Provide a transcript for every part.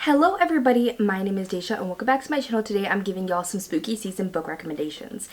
Hello everybody, my name is Daisha and welcome back to my channel. Today I'm giving y'all some spooky season book recommendations.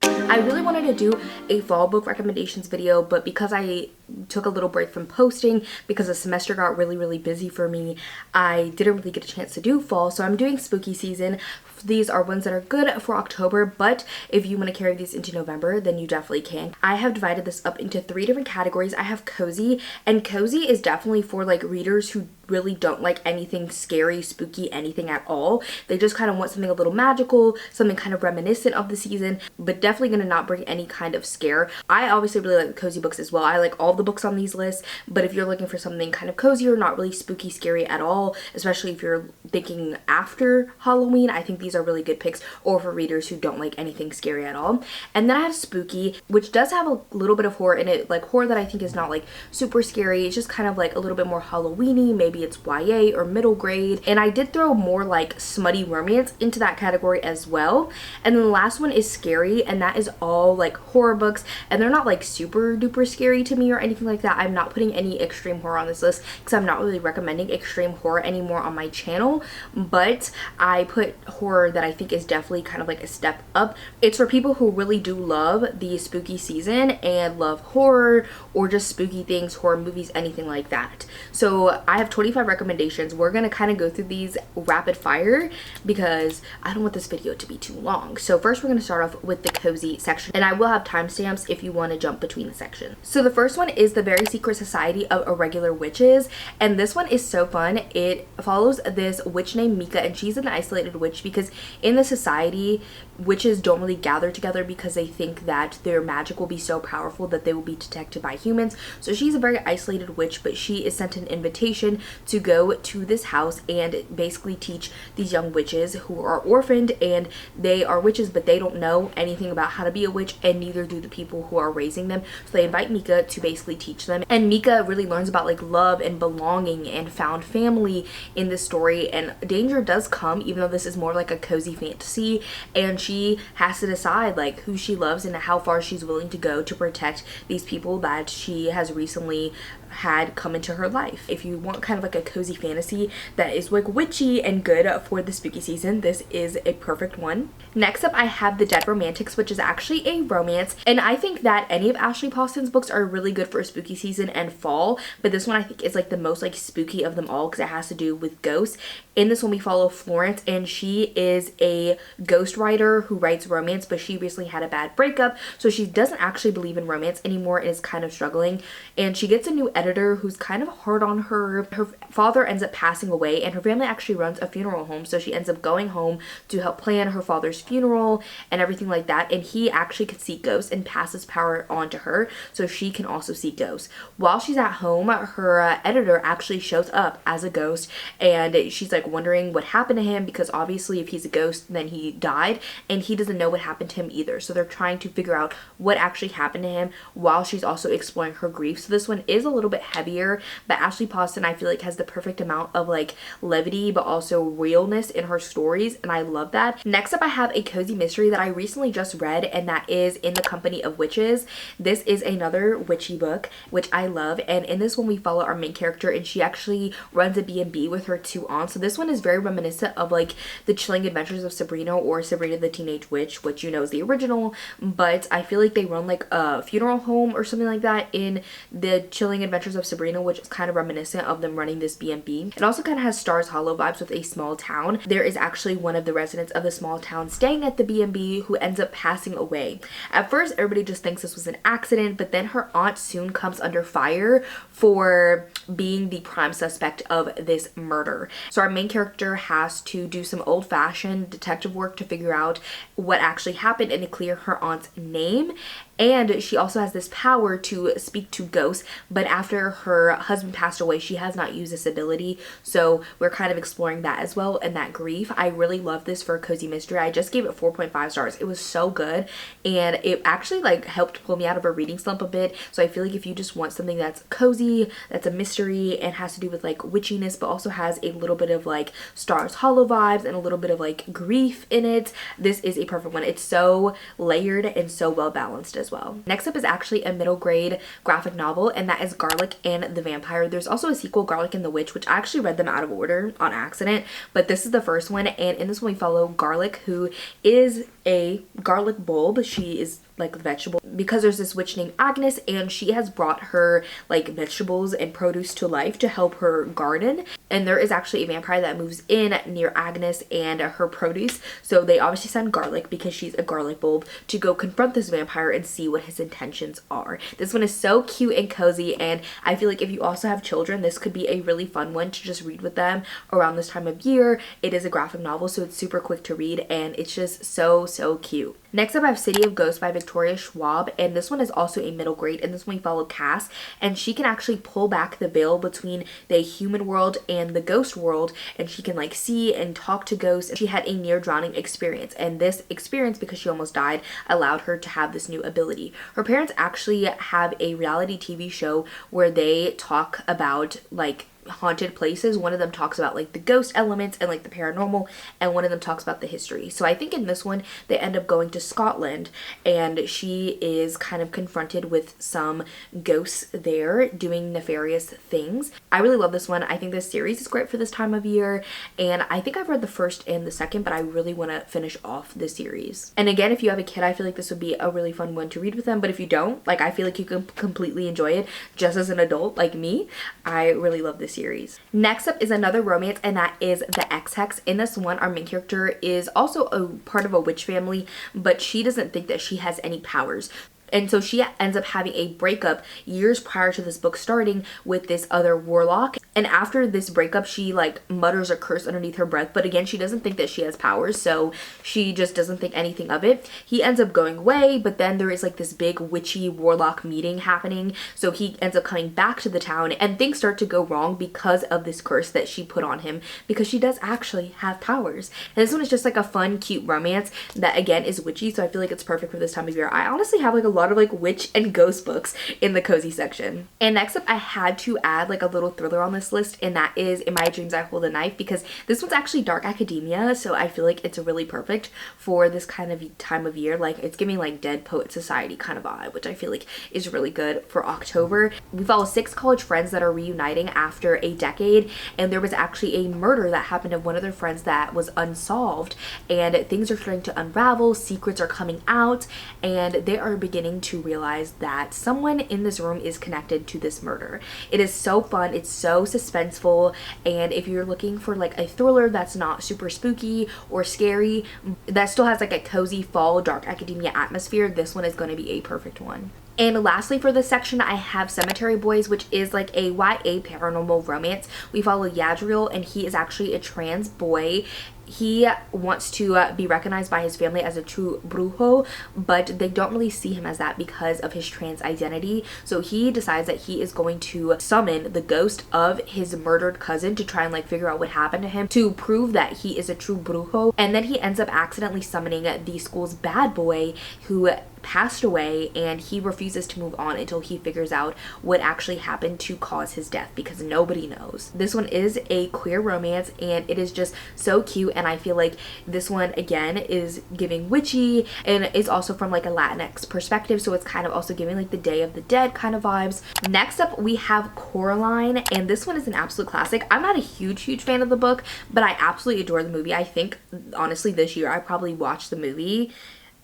I really wanted to do a fall book recommendations video, but because I took a little break from posting because the semester got really busy for me, I didn't really get a chance to do fall, so I'm doing spooky season. These are ones that are good for October, but if you want to carry these into November, then you definitely can. I have divided this up into 3 different categories. I have cozy, and cozy is definitely for like readers who really don't like anything scary, spooky, anything at all. They just kind of want something a little magical, something kind of reminiscent of the season, but definitely going to not bring any kind of scare. I obviously really like the cozy books as well. I like all the books on these lists, but if you're looking for something kind of cozier, not really spooky, scary at all, especially if you're thinking after Halloween, I think these are really good picks, or for readers who don't like anything scary at all. And then I have spooky, which does have a little bit of horror in it, like horror that I think is not like super scary. It's just kind of like a little bit more Halloween-y, maybe it's YA or middle grade. And I did throw more like smutty romance into that category as well. And then the last one is scary, and that is all like horror books, and they're not like super duper scary to me or anything like that. I'm not putting any extreme horror on this list because I'm not really recommending extreme horror anymore on my channel, but I put horror that I think is definitely kind of like a step up. It's for people who really do love the spooky season and love horror or just spooky things, horror movies, anything like that. So I have 25 recommendations. We're gonna kind of go through these rapid fire because I don't want this video to be too long. So first we're gonna start off with the cozy section, and I will have timestamps if you want to jump between the sections. So the first one is The Very Secret Society of Irregular Witches, and this one is so fun. It follows this witch named Mika, and she's an isolated witch because in the society, witches don't really gather together because they think that their magic will be so powerful that they will be detected by humans. So she's a very isolated witch, but she is sent an invitation to go to this house and basically teach these young witches who are orphaned, and they are witches but they don't know anything about how to be a witch, and neither do the people who are raising them. So they invite Mika to basically teach them, and Mika really learns about like love and belonging and found family in this story. And danger does come, even though this is more like a cozy fantasy, and she has to decide like who she loves and how far she's willing to go to protect these people that she has recently had come into her life. If you want kind of like a cozy fantasy that is like witchy and good for the spooky season, this is a perfect one. Next up, I have The Dead Romantics, which is actually a romance, and I think that any of Ashley Poston's books are really good for spooky season and fall, but this one I think is like the most like spooky of them all because it has to do with ghosts. In this one we follow Florence, and she is a ghostwriter who writes romance, but she recently had a bad breakup, so she doesn't actually believe in romance anymore and is kind of struggling, and she gets a new editor who's kind of hard on her. Her father ends up passing away, and her family actually runs a funeral home, so she ends up going home to help plan her father's funeral and everything like that, and he actually could see ghosts and passes power on to her so she can also see ghosts. While she's at home, her editor actually shows up as a ghost, and she's like wondering what happened to him because obviously if he's a ghost then he died, and he doesn't know what happened to him either. So they're trying to figure out what actually happened to him while she's also exploring her grief. So this one is a little bit heavier, but Ashley Poston I feel like has the perfect amount of like levity but also realness in her stories, and I love that. Next up, I have a cozy mystery that I recently just read, and that is In the Company of Witches. This is another witchy book which I love, and in this one we follow our main character, and she actually runs a B&B with her 2 aunts. So this one is very reminiscent of like The Chilling Adventures of Sabrina or Sabrina the Teenage Witch, which you know is the original, but I feel like they run like a funeral home or something like that in The Chilling Adventures of Sabrina, which is kind of reminiscent of them running this B&B. It also kind of has Stars Hollow vibes with a small town. There is actually one of the residents of the small town staying at the B&B who ends up passing away. At first everybody just thinks this was an accident, but then her aunt soon comes under fire for being the prime suspect of this murder. So our main character has to do some old-fashioned detective work to figure out what actually happened and to clear her aunt's name. And she also has this power to speak to ghosts, but after her husband passed away, she has not used this ability. So we're kind of exploring that as well, and that grief. I really love this for a cozy mystery. I just gave it 4.5 stars. It was so good, and it actually like helped pull me out of a reading slump a bit. So I feel like if you just want something that's cozy, that's a mystery, and has to do with like witchiness, but also has a little bit of like Stars Hollow vibes and a little bit of like grief in it, this is a perfect one. It's so layered and so well balanced as well. Next up is actually a middle grade graphic novel, and that is Garlic and the Vampire. There's also a sequel, Garlic and the Witch, which I actually read them out of order on accident, but this is the first one. And in this one we follow Garlic, who is a garlic bulb. She is like a vegetable because there's this witch named Agnes, and she has brought her like vegetables and produce to life to help her garden. And there is actually a vampire that moves in near Agnes and her produce, so they obviously send Garlic, because she's a garlic bulb, to go confront this vampire and see what his intentions are. This one is so cute and cozy, and I feel like if you also have children, this could be a really fun one to just read with them around this time of year. It is a graphic novel, so it's super quick to read, and it's just so cute. Next up I have City of Ghosts by Victoria Schwab, and this one is also a middle grade. And this one we follow Cass, and she can actually pull back the veil between the human world and the ghost world, and she can like see and talk to ghosts. She had a near drowning experience, and this experience, because she almost died, allowed her to have this new ability. Her parents actually have a reality TV show where they talk about like haunted places. One of them talks about like the ghost elements and like the paranormal, and one of them talks about the history. So I think in this one they end up going to Scotland, and she is kind of confronted with some ghosts there doing nefarious things. I really love this one. I think this series is great for this time of year, and I think I've read the first and the second, but I really want to finish off the series. And again, if you have a kid, I feel like this would be a really fun one to read with them. But if you don't, like, I feel like you can completely enjoy it just as an adult like me. I really love this series. Next up is another romance, and that is The Ex-Hex. In this one, our main character is also a part of a witch family, but she doesn't think that she has any powers. And so she ends up having a breakup years prior to this book starting with this other warlock. And after this breakup, she like mutters a curse underneath her breath. But again, she doesn't think that she has powers, so she just doesn't think anything of it. He ends up going away, but then there is like this big witchy warlock meeting happening. So he ends up coming back to the town, and things start to go wrong because of this curse that she put on him, because she does actually have powers. And this one is just like a fun, cute romance that again is witchy, so I feel like it's perfect for this time of year. I honestly have like a lot of like witch and ghost books in the cozy section. And next up, I had to add like a little thriller on this list, and that is In My Dreams I Hold a Knife, because this one's actually dark academia, so I feel like it's really perfect for this kind of time of year. Like, it's giving like Dead Poet Society kind of vibe, which I feel like is really good for October. We follow 6 college friends that are reuniting after a decade, and there was actually a murder that happened of one of their friends that was unsolved, and things are starting to unravel, secrets are coming out, and they are beginning to realize that someone in this room is connected to this murder. It is so fun, it's so suspenseful, and if you're looking for like a thriller that's not super spooky or scary, that still has like a cozy fall dark academia atmosphere, this one is going to be a perfect one. And lastly for this section, I have Cemetery Boys, which is like a YA paranormal romance. We follow Yadriel, and he is actually a trans boy. He wants to be recognized by his family as a true brujo, but they don't really see him as that because of his trans identity. So he decides that he is going to summon the ghost of his murdered cousin to try and like figure out what happened to him, to prove that he is a true brujo. And then he ends up accidentally summoning the school's bad boy who passed away, and he refuses to move on until he figures out what actually happened to cause his death, because nobody knows. This one is a queer romance, and it is just so cute, and I feel like this one again is giving witchy, and is also from like a Latinx perspective, so it's kind of also giving like the Day of the Dead kind of vibes. Next up we have Coraline, and this one is an absolute classic. I'm not a huge fan of the book, but I absolutely adore the movie. I think honestly this year I probably watched the movie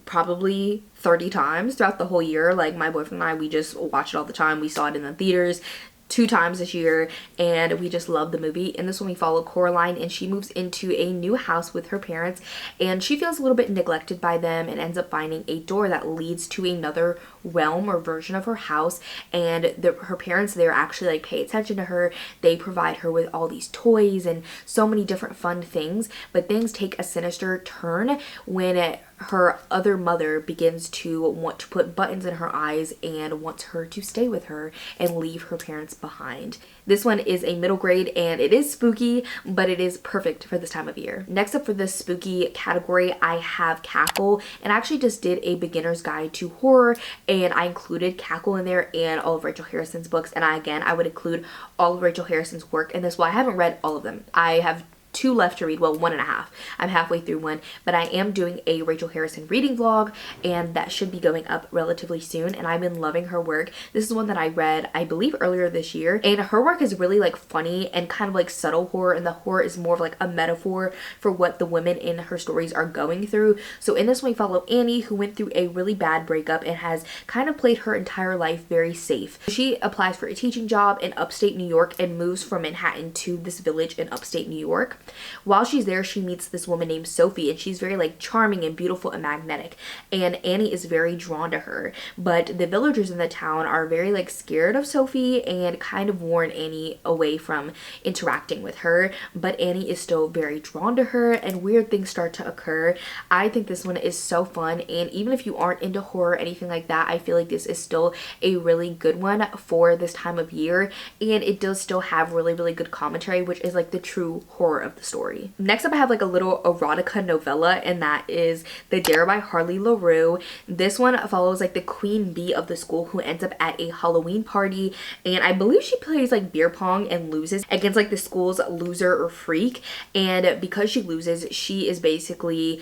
probably 30 times throughout the whole year. Like, my boyfriend and I, we just watch it all the time. We saw it in the theaters 2 times this year, and we just love the movie. In this one we follow Coraline, and she moves into a new house with her parents, and she feels a little bit neglected by them, and ends up finding a door that leads to another realm or version of her house. And her parents there actually like pay attention to her. They provide her with all these toys and so many different fun things, but things take a sinister turn when her other mother begins to want to put buttons in her eyes and wants her to stay with her and leave her parents behind. This one is a middle grade, and it is spooky, but it is perfect for this time of year. Next up for this spooky category, I have Cackle, and I actually just did a beginner's guide to horror, and I included Cackle in there and all of Rachel Harrison's books, and I would include all of Rachel Harrison's work in this. Well, I haven't read all of them. I have two left to read. Well, one and a half. I'm halfway through one, but I am doing a Rachel Harrison reading vlog, and that should be going up relatively soon, and I've been loving her work. This is one that I read, I believe, earlier this year, and her work is really like funny and kind of like subtle horror, and the horror is more of like a metaphor for what the women in her stories are going through. So in this one, we follow Annie, who went through a really bad breakup and has kind of played her entire life very safe. She applies for a teaching job in upstate New York and moves from Manhattan to this village in upstate New York. While she's there, she meets this woman named Sophie, and she's very like charming and beautiful and magnetic, and Annie is very drawn to her. But the villagers in the town are very like scared of Sophie and kind of warn Annie away from interacting with her, but Annie is still very drawn to her, and weird things start to occur. I think this one is so fun, and even if you aren't into horror or anything like that, I feel like this is still a really good one for this time of year, and it does still have really good commentary, which is like the true horror of the story. Next up, I have like a little erotica novella, and that is The Dare by Harley LaRue. This one follows like the queen bee of the school who ends up at a Halloween party, and I believe she plays like beer pong and loses against like the school's loser or freak, and because she loses, she is basically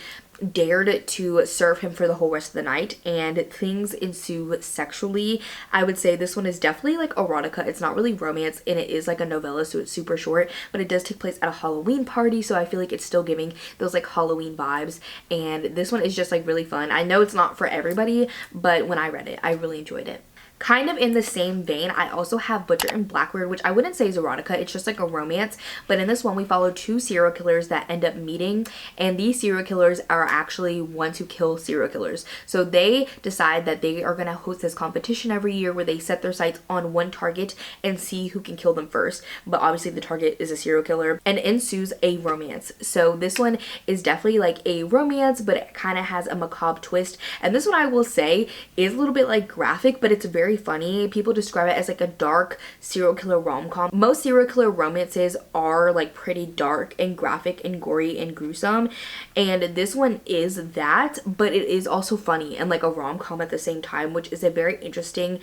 dared to serve him for the whole rest of the night, and things ensue sexually. I would say this one is definitely like erotica. It's not really romance, and it is like a novella, so it's super short, but it does take place at a Halloween party, so I feel like it's still giving those like Halloween vibes, and this one is just like really fun. I know it's not for everybody, but when I read it, I really enjoyed it. Kind of in the same vein, I also have Butcher and Blackbird, which I wouldn't say is erotica, it's just like a romance, but in this one we follow two serial killers that end up meeting, and these serial killers are actually ones who kill serial killers. So they decide that they are going to host this competition every year where they set their sights on one target and see who can kill them first, but obviously the target is a serial killer, and ensues a romance. So this one is definitely like a romance, but it kind of has a macabre twist, and this one I will say is a little bit like graphic, but it's very funny. People describe it as like a dark serial killer rom-com. Most serial killer romances are like pretty dark and graphic and gory and gruesome, and this one is that, but it is also funny and like a rom-com at the same time, which is a very interesting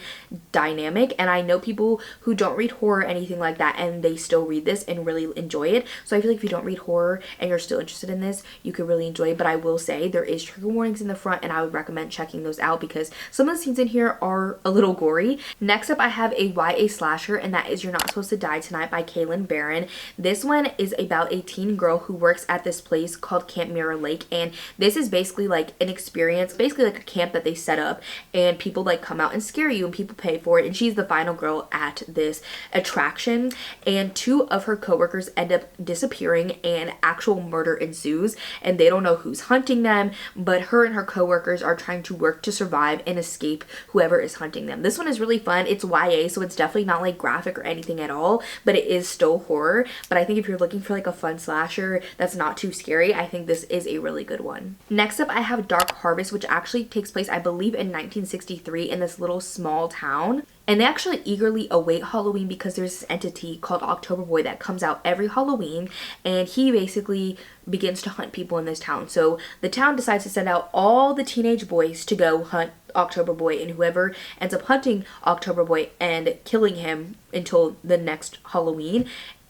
dynamic. And I know people who don't read horror or anything like that, and they still read this and really enjoy it. So I feel like if you don't read horror and you're still interested in this, you could really enjoy it. But I will say there is trigger warnings in the front, and I would recommend checking those out because some of the scenes in here are a little gory. Next up, I have a YA slasher, and that is You're Not Supposed to Die Tonight by Kaylin Barron. This one is about a teen girl who works at this place called Camp Mirror Lake, and this is basically like an experience, basically like a camp that they set up, and people like come out and scare you, and people pay for it, and she's the final girl at this attraction, and two of her coworkers end up disappearing and actual murder ensues, and they don't know who's hunting them, but her and her coworkers are trying to work to survive and escape whoever is hunting them. This one is really fun. It's YA, so it's definitely not like graphic or anything at all, but it is still horror. But I think if you're looking for like a fun slasher that's not too scary, I think this is a really good one. Next up, I have Dark Harvest, which actually takes place, I believe, in 1963 in this little small town. And they actually eagerly await Halloween because there's this entity called October Boy that comes out every Halloween, and he basically begins to hunt people in this town. So the town decides to send out all the teenage boys to go hunt October Boy, and whoever ends up hunting October Boy and killing him until the next Halloween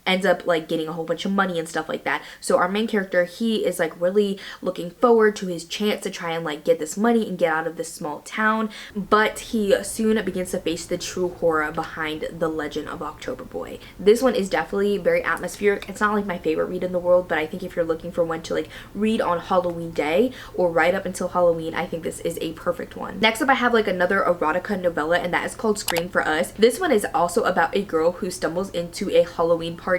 ends up like getting a whole bunch of money and stuff like that. So our main character, he is like really looking forward to his chance to try and like get this money and get out of this small town, but he soon begins to face the true horror behind the legend of October Boy. This one is definitely very atmospheric. It's not like my favorite read in the world, but I think if you're looking for one to like read on Halloween day or right up until Halloween, I think this is a perfect one. Next up, I have like another erotica novella, and that is called Scream for Us. This one is also about a girl who stumbles into a Halloween party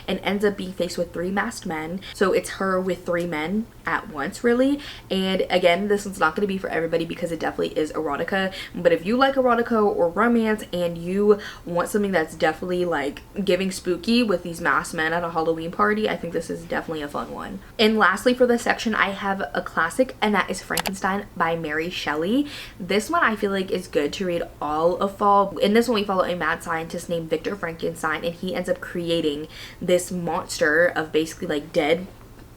and ends up being faced with three masked men. So it's her with three men at once, really. And again, this one's not going to be for everybody because it definitely is erotica, but if you like erotica or romance and you want something that's definitely like giving spooky with these masked men at a Halloween party, I think this is definitely a fun one. And lastly, for this section, I have a classic, and that is Frankenstein by Mary Shelley. This one I feel like is good to read all of fall. In this one, we follow a mad scientist named Victor Frankenstein, and he ends up creating this monster of basically like dead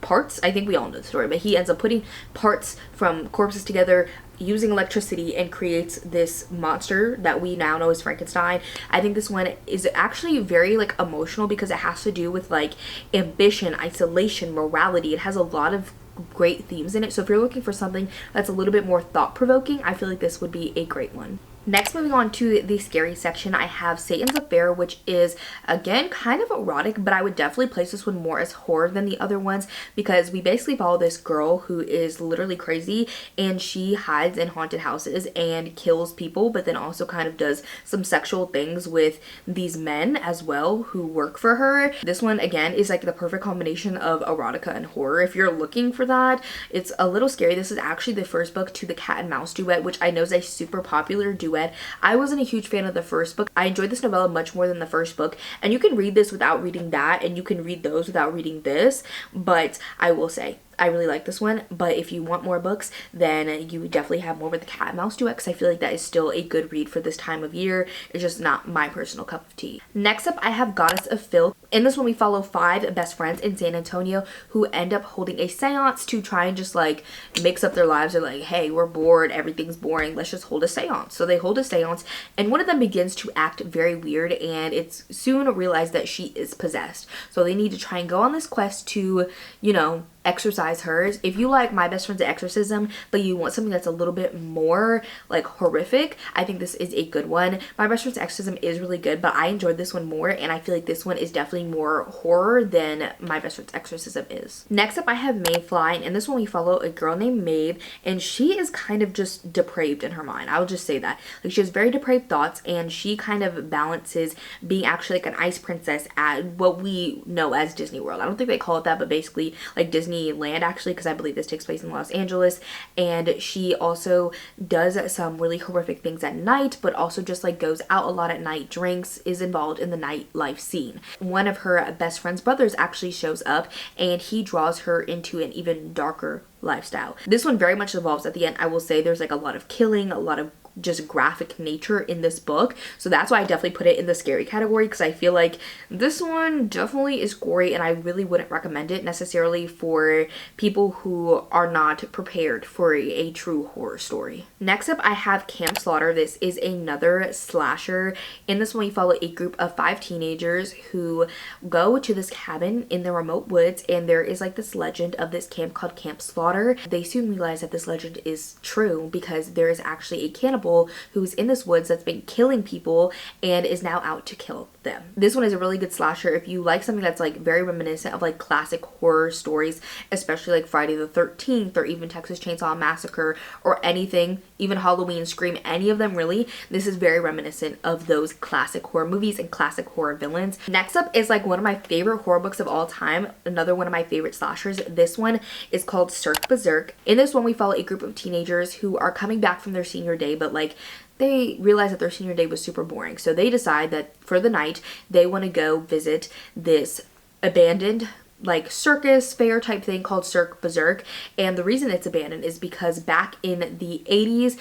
parts. I think we all know the story, but he ends up putting parts from corpses together using electricity and creates this monster that we now know as Frankenstein. I think this one is actually very like emotional because it has to do with like ambition, isolation, morality. It has a lot of great themes in it. So if you're looking for something that's a little bit more thought-provoking, I feel like this would be a great one. Next, moving on to the scary section, I have Satan's Affair, which is, again, kind of erotic, but I would definitely place this one more as horror than the other ones because we basically follow this girl who is literally crazy and she hides in haunted houses and kills people, but then also kind of does some sexual things with these men as well who work for her. This one, again, is like the perfect combination of erotica and horror. If you're looking for that, it's a little scary. This is actually the first book to the cat and mouse duet, which I know is a super popular duet. I wasn't a huge fan of the first book. I enjoyed this novella much more than the first book, and you can read this without reading that, and you can read those without reading this, but I will say I really like this one. But if you want more books, then you definitely have more with the cat and mouse duet because I feel like that is still a good read for this time of year. It's just not my personal cup of tea. Next up, I have Goddess of Filth. In this one, we follow 5 best friends in San Antonio who end up holding a seance to try and just like mix up their lives. They're like, hey, we're bored, everything's boring, let's just hold a seance. So they hold a seance and one of them begins to act very weird and it's soon realized that she is possessed. So they need to try and go on this quest to, you know, exorcise hers. If you like My Best Friend's Exorcism, but you want something that's a little bit more like horrific, I think this is a good one. My Best Friend's Exorcism is really good, but I enjoyed this one more, and I feel like this one is definitely more horror than My Best Friend's Exorcism is. Next up, I have Mayfly, and in this one we follow a girl named Maeve, and she is kind of just depraved in her mind. I'll just say that. Like, she has very depraved thoughts, and she kind of balances being actually like an ice princess at what we know as Disney World. I don't think they call it that, but basically like Disneyland actually, because I believe this takes place in Los Angeles. And she also does some really horrific things at night, but also just like goes out a lot at night, drinks, is involved in the nightlife scene. One of her best friend's brothers actually shows up and he draws her into an even darker lifestyle. This one very much evolves at the end. I will say there's like a lot of killing, a lot of just graphic nature in this book, so that's why I definitely put it in the scary category, because I feel like this one definitely is gory and I really wouldn't recommend it necessarily for people who are not prepared for a true horror story. Next up, I have Camp Slaughter. This is another slasher. In this one, we follow a group of 5 teenagers who go to this cabin in the remote woods, and there is like this legend of this camp called Camp Slaughter. They soon realize that this legend is true because there is actually a cannibal who's in this woods that's been killing people and is now out to kill them. This one is a really good slasher if you like something that's like very reminiscent of like classic horror stories, especially like Friday the 13th or even Texas Chainsaw Massacre or anything, even Halloween, Scream, any of them really. This is very reminiscent of those classic horror movies and classic horror villains. Next up is like one of my favorite horror books of all time, another one of my favorite slashers. This one is called Cirque Berserk. In this one, we follow a group of teenagers who are coming back from their senior day, but like they realize that their senior day was super boring. So they decide that for the night, they want to go visit this abandoned like circus fair type thing called Cirque Berserk. And the reason it's abandoned is because back in the 80s,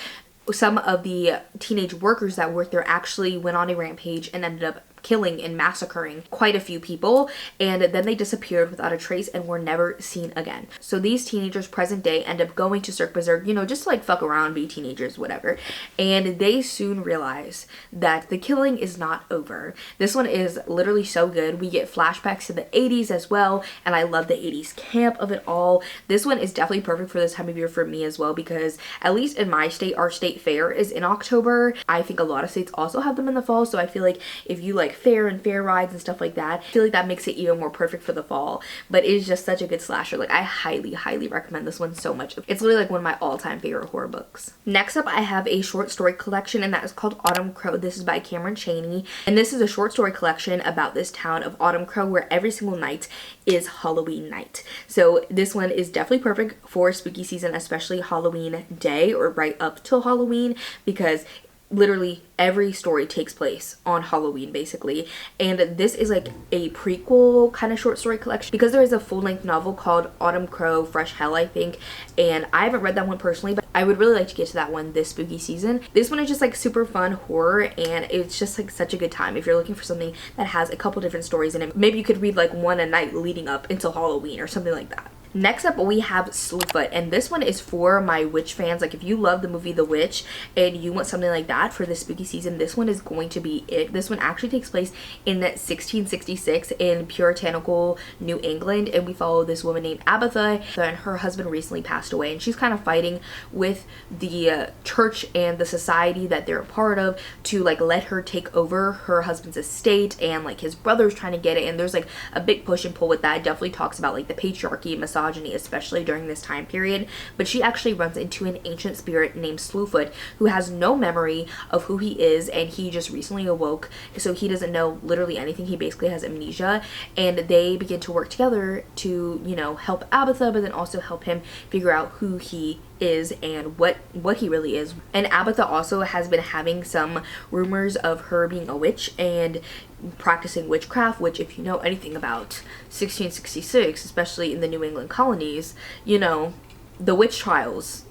some of the teenage workers that worked there actually went on a rampage and ended up killing and massacring quite a few people, and then they disappeared without a trace and were never seen again. So these teenagers present day end up going to Cirque Berserk, you know, just to like fuck around, be teenagers, whatever, and they soon realize that the killing is not over. This one is literally so good. We get flashbacks to the 80s as well, and I love the 80s camp of it all. This one is definitely perfect for this time of year for me as well, because at least in my state, our state fair is in October. I think a lot of states also have them in the fall, so I feel like if you like fair and fair rides and stuff like that, I feel like that makes it even more perfect for the fall. But it is just such a good slasher. Like, I highly recommend this one so much. It's literally like one of my all-time favorite horror books. Next up, I have a short story collection, and that is called Autumn Crow. This is by Cameron Chaney, and this is a short story collection about this town of Autumn Crow where every single night is Halloween night. So this one is definitely perfect for spooky season, especially Halloween day or right up till Halloween, because literally every story takes place on Halloween basically. And this is like a prequel kind of short story collection because there is a full-length novel called Autumn Crow Fresh Hell, I think, and I haven't read that one personally, but I would really like to get to that one this spooky season. This one is just like super fun horror, and it's just like such a good time if you're looking for something that has a couple different stories in it. Maybe you could read like one a night leading up until Halloween or something like that. Next up, we have Slewfoot, and this one is for my witch fans. Like, if you love the movie The Witch and you want something like that for this spooky season, this one is going to be it. This one actually takes place in 1666 in puritanical New England, and we follow this woman named Abatha, and her husband recently passed away, and she's kind of fighting with the church and the society that they're a part of to like let her take over her husband's estate, and like his brother's trying to get it, and there's like a big push and pull with that. It definitely talks about like the patriarchy and misogyny, especially during this time period. But she actually runs into an ancient spirit named Slewfoot who has no memory of who he is, and he just recently awoke, so he doesn't know literally anything. He basically has amnesia, and they begin to work together to, you know, help Abatha, but then also help him figure out who he is and what he really is. And Abatha also has been having some rumors of her being a witch and practicing witchcraft, which, if you know anything about 1666, especially in the New England colonies, you know, the witch trials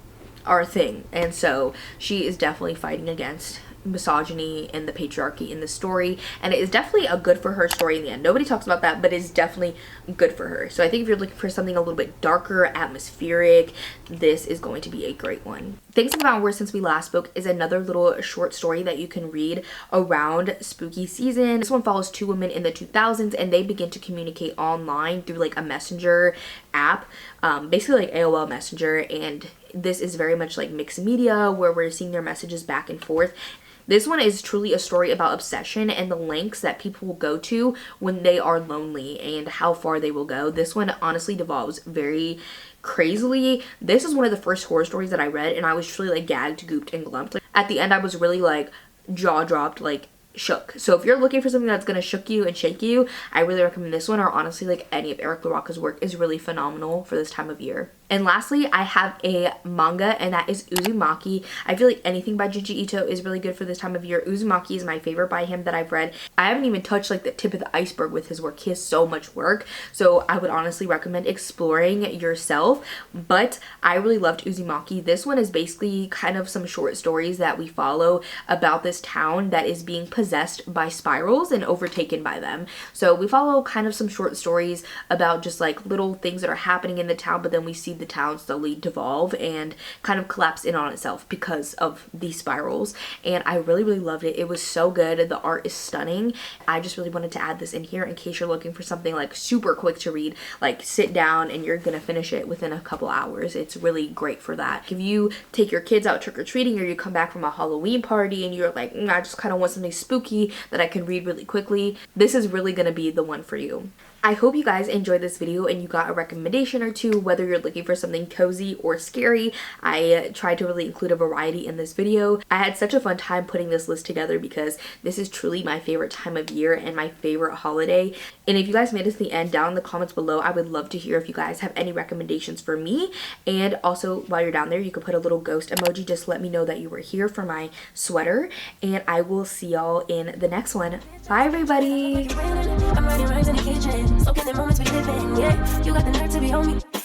are a thing. And so she is definitely fighting against misogyny and the patriarchy in the story, and it is definitely a good for her story in the end. Nobody talks about that, but it's definitely good for her. So I think if you're looking for something a little bit darker, atmospheric, this is going to be a great one. Things I've found worse since we last spoke is another little short story that you can read around spooky season. This one follows two women in the 2000s, and they begin to communicate online through like a messenger app, basically like AOL Messenger, and this is very much like mixed media where we're seeing their messages back and forth. This one is truly a story about obsession and the lengths that people will go to when they are lonely and how far they will go. This one honestly devolves very crazily. This is one of the first horror stories that I read, and I was truly like gagged, gooped, and glumped. Like, at the end, I was really like jaw dropped, like shook. So if you're looking for something that's gonna shook you and shake you, I really recommend this one, or honestly like any of Eric LaRocca's work is really phenomenal for this time of year. And lastly, I have a manga, and that is Uzumaki. I feel like anything by Junji Ito is really good for this time of year. Uzumaki is my favorite by him that I've read. I haven't even touched like the tip of the iceberg with his work. He has so much work, so I would honestly recommend exploring yourself. But I really loved Uzumaki. This one is basically kind of some short stories that we follow about this town that is being possessed by spirals and overtaken by them. So we follow kind of some short stories about just like little things that are happening in the town, but then we see the town slowly devolve and kind of collapse in on itself because of these spirals. And I really loved it. It was so good. The art is stunning. I just really wanted to add this in here in case you're looking for something like super quick to read, like sit down and you're gonna finish it within a couple hours. It's really great for that. If you take your kids out trick-or-treating, or you come back from a Halloween party and you're like, I just kind of want something spooky that I can read really quickly, this is really gonna be the one for you. I hope you guys enjoyed this video and you got a recommendation or two, whether you're looking for something cozy or scary. I tried to really include a variety in this video. I had such a fun time putting this list together because this is truly my favorite time of year and my favorite holiday. And if you guys made it to the end, down in the comments below, I would love to hear if you guys have any recommendations for me. And also, while you're down there, you could put a little ghost emoji. Just let me know that you were here for my sweater. And I will see y'all in the next one. Bye, everybody! Soaking the moments we live in, yeah. You got the nerve to be on me.